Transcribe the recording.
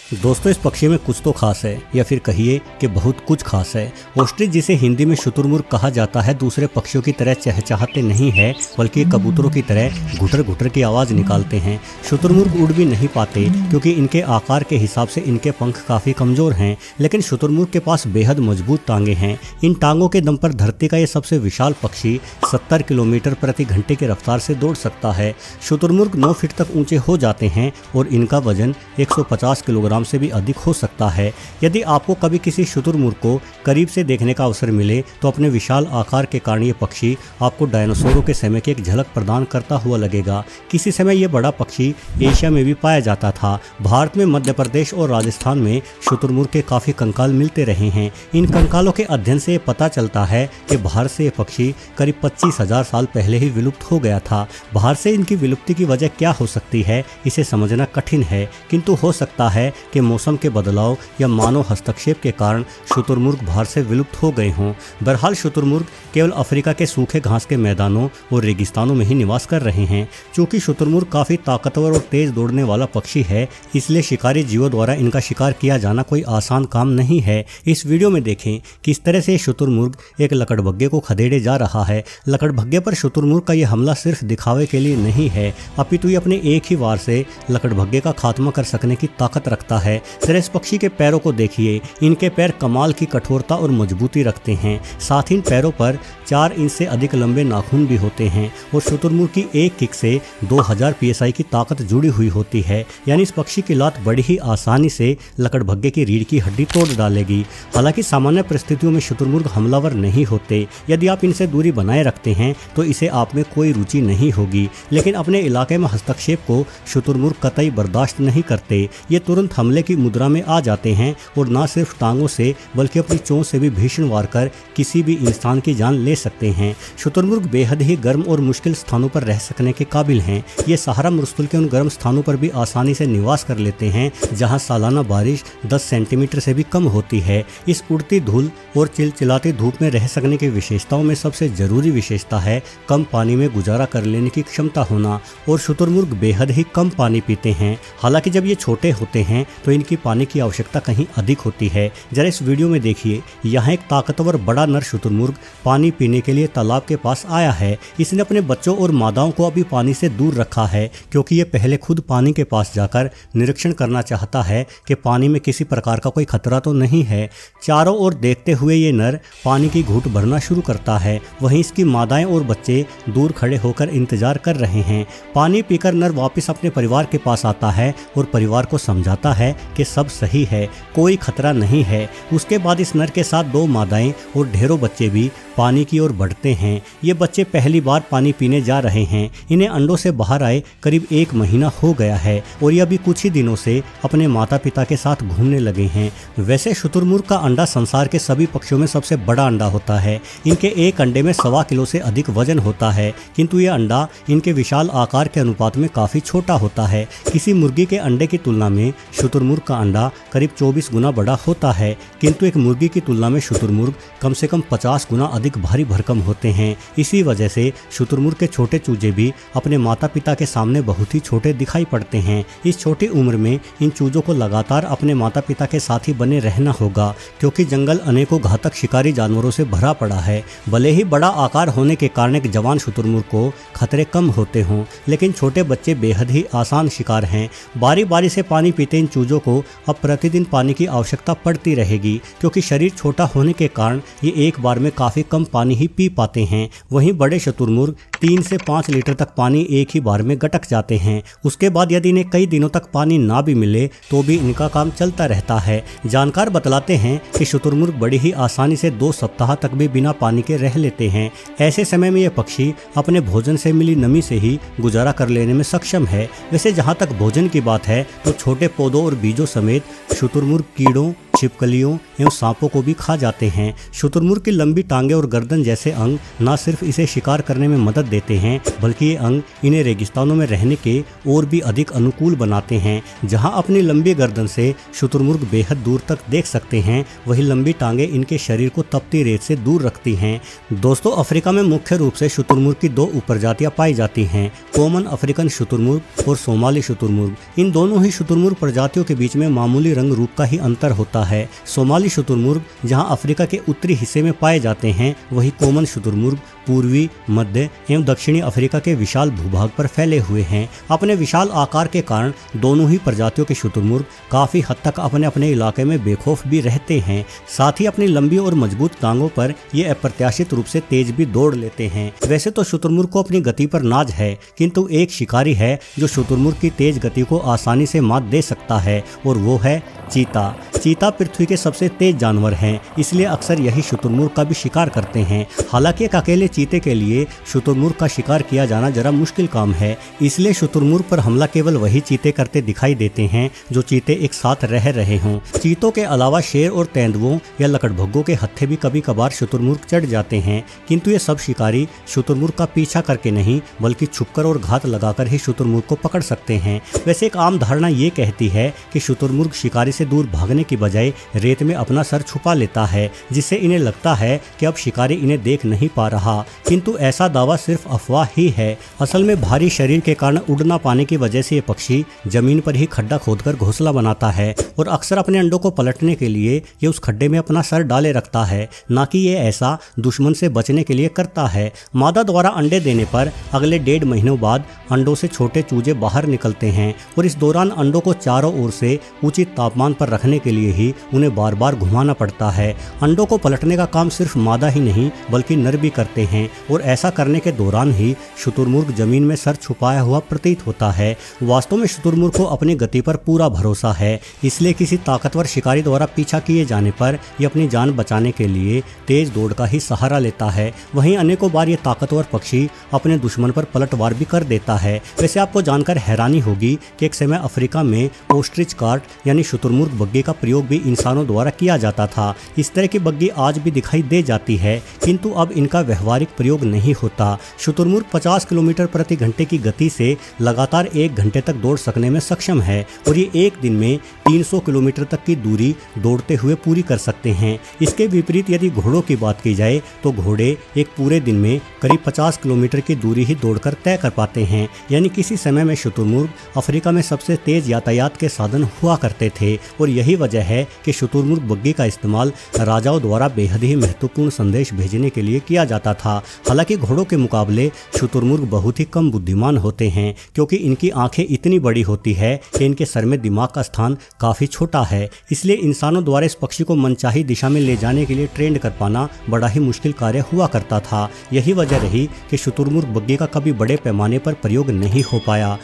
दोस्तों, इस पक्षी में कुछ तो खास है, या फिर कहिए कि बहुत कुछ खास है। ऑस्ट्रिच, जिसे हिंदी में शुतुरमुर्ग कहा जाता है, दूसरे पक्षियों की तरह चहचहाते नहीं है, बल्कि कबूतरों की तरह घुटर घुटर की आवाज़ निकालते हैं। शुतुरमुर्ग उड़ भी नहीं पाते क्योंकि इनके आकार के हिसाब से इनके पंख काफ़ी कमज़ोर हैं, लेकिन शुतुरमुर्ग के पास बेहद मजबूत टांगे हैं। इन टांगों के दम पर धरती का ये सबसे विशाल पक्षी 70 किलोमीटर प्रति घंटे की रफ्तार से दौड़ सकता है। शुतुरमुर्ग 9 फीट तक ऊंचे हो जाते हैं और इनका वजन 150 किलोग्राम से भी अधिक हो सकता है। यदि आपको कभी किसी शुतुरमुर्ग को करीब से देखने का अवसर मिले तो अपने विशाल आकार के कारण ये पक्षी आपको डायनासोरों के समय की एक झलक प्रदान करता हुआ लगेगा। किसी समय ये बड़ा पक्षी एशिया में भी पाया जाता था। भारत में मध्य प्रदेश और राजस्थान में शुतुरमुर्ग के काफ़ी कंकाल मिलते रहे हैं। इन कंकालों के अध्ययन से ये पता चलता है कि भारत से ये पक्षी करीब 25,000 साल पहले ही विलुप्त हो गया था। बाहर से इनकी विलुप्ति की वजह क्या हो सकती है, इसे समझना कठिन है, किंतु हो सकता है कि मौसम के बदलाव या मानव हस्तक्षेप के कारण शुतुरमुर्ग बाहर से विलुप्त हो गए हों। बहरहाल शुतुरमुर्ग केवल अफ्रीका के सूखे घास के मैदानों और रेगिस्तानों में ही निवास कर रहे हैं। चूंकि शुतुरमुर्ग काफ़ी ताकतवर और तेज दौड़ने वाला पक्षी है, इसलिए शिकारी जीवों द्वारा इनका शिकार किया जाना कोई आसान काम नहीं है। इस वीडियो में देखें किस तरह से शुतुरमुर्ग एक लकड़बग्घे को खदेड़े जा रहा है। लकड़बग्घे पर शुतुरमुर्ग का यह हमला सिर्फ दिखावे के लिए नहीं है, अपितु ये अपने एक ही वार से लकड़बग्घे का खात्मा कर सकने की ताकत रखता है। जरा इस पक्षी के पैरों को देखिए, इनके पैर कमाल की कठोरता और मजबूती रखते हैं। साथ ही इन पैरों पर 4 इंच से अधिक लंबे नाखून भी होते हैं और शुतुरमुर्ग की एक किक से 2000 PSI की ताकत जुड़ी हुई होती है। यानी इस पक्षी की लात बड़ी ही आसानी से लकड़बग्घे की रीढ़ की हड्डी तोड़ डालेगी। हालांकि सामान्य परिस्थितियों में शुतुरमुर्ग हमलावर नहीं होते। यदि आप इनसे दूरी बनाए रखते हैं तो इसे आप में कोई रुचि नहीं होगी, लेकिन अपने इलाके में हस्तक्षेप को शुतुरमुर्ग कतई बर्दाश्त नहीं करते। ये तुरंत हमले की मुद्रा में आ जाते हैं और न सिर्फ टांगों से बल्कि अपनी चोंच से भी भीषण वार कर किसी भी इंसान की जान ले सकते हैं। शुतुरमुर्ग बेहद ही गर्म और मुश्किल स्थानों पर रह सकने के काबिल हैं। ये सहारा मरुस्थल के उन गर्म स्थानों पर भी आसानी से निवास कर लेते हैं जहां सालाना बारिश 10 सेंटीमीटर से भी कम होती है। इस उड़ती धूल और चिलचिलाती धूप में रह सकने की विशेषताओं में सबसे जरूरी विशेषता है कम पानी में गुजारा कर लेने की क्षमता होना। और शुतुरमुर्ग बेहद ही कम पानी पीते हैं। हालांकि जब ये छोटे होते हैं तो इनकी पानी की आवश्यकता कहीं अधिक होती है। जरा इस वीडियो में देखिए, यहाँ एक ताकतवर बड़ा नर शुतुरमुर्ग पानी पीने के लिए तालाब के पास आया है। इसने अपने बच्चों और मादाओं को अभी पानी से दूर रखा है क्योंकि ये पहले खुद पानी के पास जाकर निरीक्षण करना चाहता है कि पानी में किसी प्रकार का कोई खतरा तो नहीं है। चारों ओर देखते हुए ये नर पानी की घूंट भरना शुरू करता है। वहीं इसकी मादाएं और बच्चे दूर खड़े होकर इंतजार कर रहे हैं। पानी पीकर नर वापस अपने परिवार के पास आता है और परिवार को समझाता है कि सब सही है, कोई खतरा नहीं है। उसके बाद इस नर के साथ 2 मादाएं और ढेरों बच्चे भी पानी की ओर बढ़ते हैं। ये बच्चे पहली बार पानी पीने जा रहे हैं। इन्हें अंडों से बाहर आए करीब 1 महीना हो गया है और ये अभी कुछ ही दिनों से अपने माता पिता के साथ घूमने लगे हैं। वैसे शुतुरमुर्ग का अंडा संसार के सभी पक्षियों में सबसे बड़ा अंडा होता है। इनके एक अंडे में 1.25 किलो से अधिक वजन होता है, किंतु यह अंडा इनके विशाल आकार के अनुपात में काफ़ी छोटा होता है। किसी मुर्गी के अंडे की तुलना में शुतुरमुर्ग का अंडा करीब 24 गुना बड़ा होता है, किंतु एक मुर्गी की तुलना में शुतुरमुर्ग कम से कम 50 गुना अधिक भारी भरकम होते हैं। इसी वजह से शुतुरमुर्ग के छोटे चूजे भी अपने माता पिता के सामने बहुत ही छोटे दिखाई पड़ते हैं। इस छोटी उम्र में इन चूजों को लगातार अपने माता पिता के साथ ही बने रहना होगा क्योंकि जंगल अनेकों घातक शिकारी जानवरों से भरा पड़ा है। भले ही बड़ा आकार होने के कारण एक जवान शुतुरमुर्ग को खतरे कम होते हों, लेकिन छोटे बच्चे बेहद ही आसान शिकार हैं। बारी बारी से पानी पीते इन चूजों को अब प्रतिदिन पानी की आवश्यकता पड़ती रहेगी क्योंकि शरीर छोटा होने के कारण ये एक बार में काफ़ी कम पानी ही पी पाते हैं। वहीं बड़े शुतुरमुर्ग 3 से 5 लीटर तक पानी एक ही बार में गटक जाते हैं। उसके बाद यदि इन्हें कई दिनों तक पानी ना भी मिले तो भी इनका काम चलता रहता है। जानकार बतलाते हैं कि शुतुरमुर्ग बड़ी ही आसानी से 2 सप्ताह तक भी बिना पानी के रह लेते हैं। ऐसे समय में ये पक्षी अपने भोजन से मिली नमी से ही गुजारा कर लेने में सक्षम है। वैसे जहाँ तक भोजन की बात है तो छोटे पौधों और बीजों समेत शुतुरमुर्ग कीड़ों, छिपकलियों एवं सांपों को भी खा जाते हैं। शुतुरमुर्ग की लंबी टांगे और गर्दन जैसे अंग न सिर्फ इसे शिकार करने में मदद देते हैं, बल्कि ये अंग इन्हें रेगिस्तानों में रहने के और भी अधिक अनुकूल बनाते हैं। जहां अपनी लंबी गर्दन से शुतुरमुर्ग बेहद दूर तक देख सकते हैं, वही लंबी टांगे इनके शरीर को तपती रेत से दूर रखती हैं। दोस्तों, अफ्रीका में मुख्य रूप से शुतुरमुर्ग की दो उपप्रजातियां पाई जाती हैं, कॉमन अफ्रीकन शुतुरमुर्ग और सोमाली शुतुरमुर्ग। इन दोनों ही शुतुरमुर्ग प्रजातियों के बीच में मामूली रंग रूप का ही अंतर होता है। सोमाली शुतुरमुर्ग जहां अफ्रीका के उत्तरी हिस्से में पाए जाते हैं, वही कॉमन शुतुरमुर्ग पूर्वी, मध्य एवं दक्षिणी अफ्रीका के विशाल भूभाग पर फैले हुए हैं। अपने विशाल आकार के कारण दोनों ही प्रजातियों के शुतुरमुर्ग काफी हद तक अपने अपने इलाके में बेखौफ भी रहते हैं। साथ ही अपनी लंबी और मजबूत टांगों पर ये अप्रत्याशित रूप से तेज भी दौड़ लेते हैं। वैसे तो शुतुरमुर्ग को अपनी गति पर नाज है, किंतु एक शिकारी है जो शुतुरमुर्ग की तेज गति को आसानी से मात दे सकता है, और वो है चीता। चीता पृथ्वी के सबसे तेज जानवर हैं, इसलिए अक्सर यही शुतुरमुर्ग का भी शिकार करते हैं। हालांकि एक अकेले चीते के लिए शुतुरमुर्ग का शिकार किया जाना जरा मुश्किल काम है, इसलिए शुतुरमुर्ग पर हमला केवल वही चीते करते दिखाई देते हैं जो चीते एक साथ रह रहे हों। चीतों के अलावा शेर और तेंदुओं या लकड़भग्गों के हत्थे भी कभी कभार शुतुरमुर्ग चढ़ जाते हैं, किंतु ये सब शिकारी शुतुरमुर्ग का पीछा करके नहीं, बल्कि छुपकर और घात लगाकर ही शुतुरमुर्ग को पकड़ सकते हैं। वैसे एक आम धारणा ये कहती है कि शुतुरमुर्ग शिकारी से दूर भागने की बजाय रेत में अपना सर छुपा लेता है, जिससे इन्हें लगता है कि अब शिकारी इन्हें देख नहीं पा रहा, किंतु ऐसा दावा सिर्फ अफवाह ही है। असल में भारी शरीर के कारण उड़ ना पाने की वजह से ये पक्षी जमीन पर ही खड्डा खोदकर घोंसला बनाता है, और अक्सर अपने अंडों को पलटने के लिए ये उस खड्डे में अपना सर डाले रखता है, ना कि ये ऐसा दुश्मन से बचने के लिए करता है। मादा द्वारा अंडे देने पर अगले 1.5 महीनों बाद अंडों से छोटे चूजे बाहर निकलते हैं, और इस दौरान अंडों को चारों ओर से उचित तापमान पर रखने के लिए ही उन्हें बार बार घुमाना पड़ता है। अंडों को पलटने का काम सिर्फ मादा ही नहीं बल्कि नर भी करते हैं, और ऐसा करने के दौरान ही शुतुरमुर्ग जमीन में सर छुपाया हुआ प्रतीत होता है। वास्तव में शुतुरमुर्ग को अपनी गति पर पूरा भरोसा है, इसलिए किसी ताकतवर शिकारी द्वारा पीछा किए जाने पर ये अपनी जान बचाने के लिए तेज दौड़ का ही सहारा लेता है। वहीं अनेकों बार ये ताकतवर पक्षी अपने दुश्मन पर पलटवार भी कर देता है। वैसे आपको जानकर हैरानी होगी कि एक समय अफ्रीका में ओस्ट्रिच कार्ट यानी शुतुरमुर्ग बग्गी का प्रयोग भी इंसानों द्वारा किया जाता था। इस तरह की बग्गी आज भी दिखाई दे जाती है, किंतु अब इनका व्यवहारिक प्रयोग नहीं होता। शुतुरमुर्ग 50 किलोमीटर प्रति घंटे की गति से लगातार 1 घंटे तक दौड़ सकने में सक्षम है, और ये एक दिन में 300 किलोमीटर तक की दूरी दौड़ते हुए पूरी कर सकते हैं। इसके विपरीत यदि घोड़ों की बात की जाए तो घोड़े एक पूरे दिन में करीब 50 किलोमीटर की दूरी ही दौड़कर तय कर पाते हैं। यानी किसी समय में शुतुरमुर्ग अफ्रीका में सबसे तेज यातायात के साधन हुआ करते थे, और यही वजह है कि शुतुरमुर्ग बग्गी का इस्तेमाल राजाओं द्वारा बेहद ही महत्वपूर्ण संदेश भेजने के लिए किया जाता था। हालांकि घोड़ों के मुकाबले शुतुरमुर्ग बहुत ही कम बुद्धिमान होते हैं, क्योंकि इनकी आंखें इतनी बड़ी होती है कि इनके सर में दिमाग का स्थान काफी छोटा है। इसलिए इंसानों द्वारा इस पक्षी को मनचाही दिशा में ले जाने के लिए ट्रेंड कर पाना बड़ा ही मुश्किल कार्य हुआ करता था। यही वजह रही कि शुतुरमुर्ग बग्गी का कभी बड़े पैमाने पर प्रयोग नहीं हो पाया।